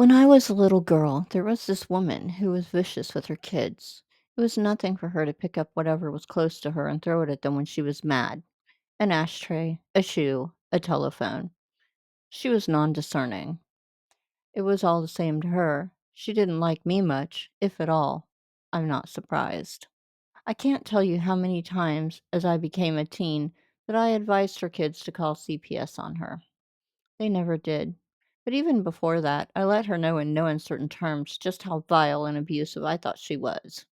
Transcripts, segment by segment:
When I was a little girl, there was this woman who was vicious with her kids. It was nothing for her to pick up whatever was close to her and throw it at them when she was mad. An ashtray, a shoe, a telephone. She was non discerning. It was all the same to her. She didn't like me much, if at all. I'm not surprised. I can't tell you how many times, as I became a teen, that I advised her kids to call CPS on her. They never did. But even before that, I let her know in no uncertain terms just how vile and abusive I thought she was.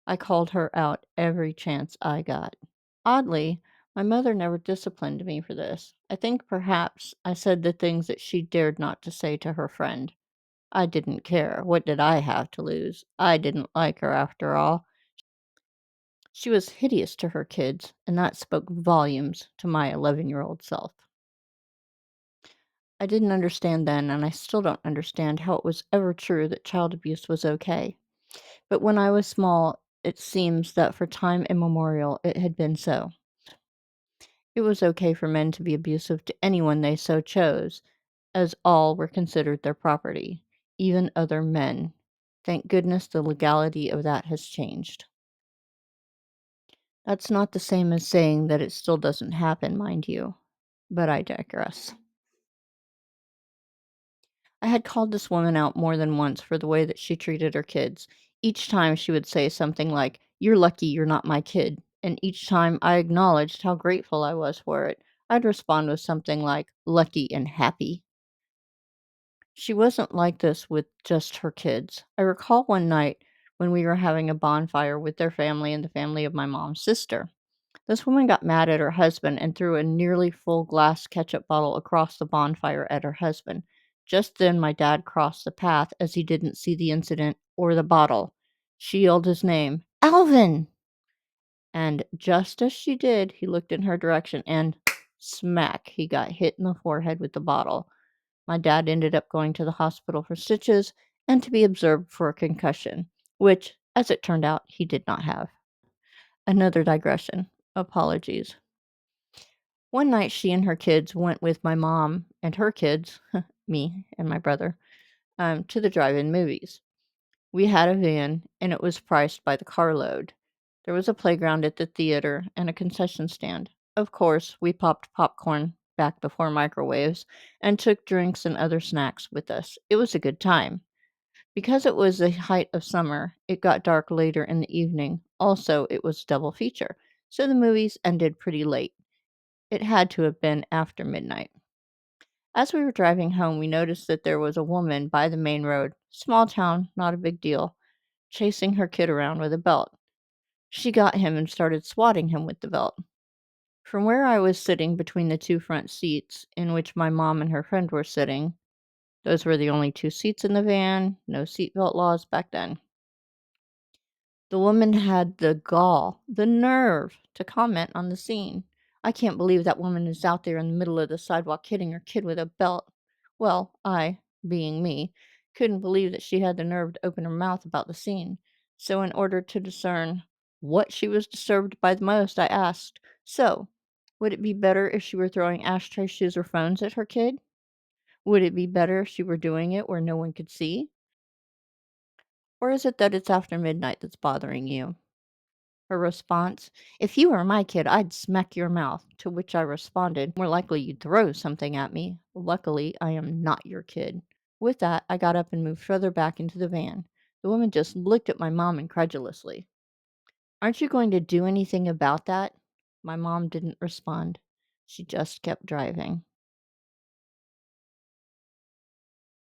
I called her out every chance I got. Oddly, my mother never disciplined me for this. I think perhaps I said the things that she dared not to say to her friend. I didn't care. What did I have to lose? I didn't like her after all. She was hideous to her kids, and that spoke volumes to my 11-year-old self. I didn't understand then, and I still don't understand how it was ever true that child abuse was okay. But when I was small, it seems that for time immemorial it had been so. It was okay for men to be abusive to anyone they so chose, as all were considered their property, even other men. Thank goodness the legality of that has changed. That's not the same as saying that it still doesn't happen, mind you. But I digress. I had called this woman out more than once for the way that she treated her kids. Each time she would say something like, "You're lucky you're not my kid." And each time I acknowledged how grateful I was for it, I'd respond with something like, "Lucky and happy." She wasn't like this with just her kids. I recall one night when we were having a bonfire with their family and the family of my mom's sister. This woman got mad at her husband and threw a nearly full glass ketchup bottle across the bonfire at her husband. Just then, my dad crossed the path as he didn't see the incident or the bottle. She yelled his name, "Alvin!" And just as she did, he looked in her direction and smack, he got hit in the forehead with the bottle. My dad ended up going to the hospital for stitches and to be observed for a concussion, which, as it turned out, he did not have. Another digression. Apologies. One night, she and her kids went with my mom and her kids, me and my brother, to the drive-in movies. We had a van, and it was priced by the carload. There was a playground at the theater and a concession stand. Of course, we popped popcorn back before microwaves and took drinks and other snacks with us. It was a good time. Because it was the height of summer, it got dark later in the evening. Also, it was a double feature, so the movies ended pretty late. It had to have been after midnight. As we were driving home, we noticed that there was a woman by the main road, small town, not a big deal, chasing her kid around with a belt. She got him and started swatting him with the belt. From where I was sitting between the two front seats, in which my mom and her friend were sitting, those were the only two seats in the van, no seatbelt laws back then. The woman had the gall, the nerve, to comment on the scene. "I can't believe that woman is out there in the middle of the sidewalk hitting her kid with a belt." Well, I, being me, couldn't believe that she had the nerve to open her mouth about the scene. So, in order to discern what she was disturbed by the most, I asked, "So, would it be better if she were throwing ashtray shoes or phones at her kid? Would it be better if she were doing it where no one could see? Or is it that it's after midnight that's bothering you?" Her response, "If you were my kid, I'd smack your mouth." To which I responded, "More likely you'd throw something at me. Luckily, I am not your kid." With that, I got up and moved further back into the van. The woman just looked at my mom incredulously. "Aren't you going to do anything about that?" My mom didn't respond. She just kept driving.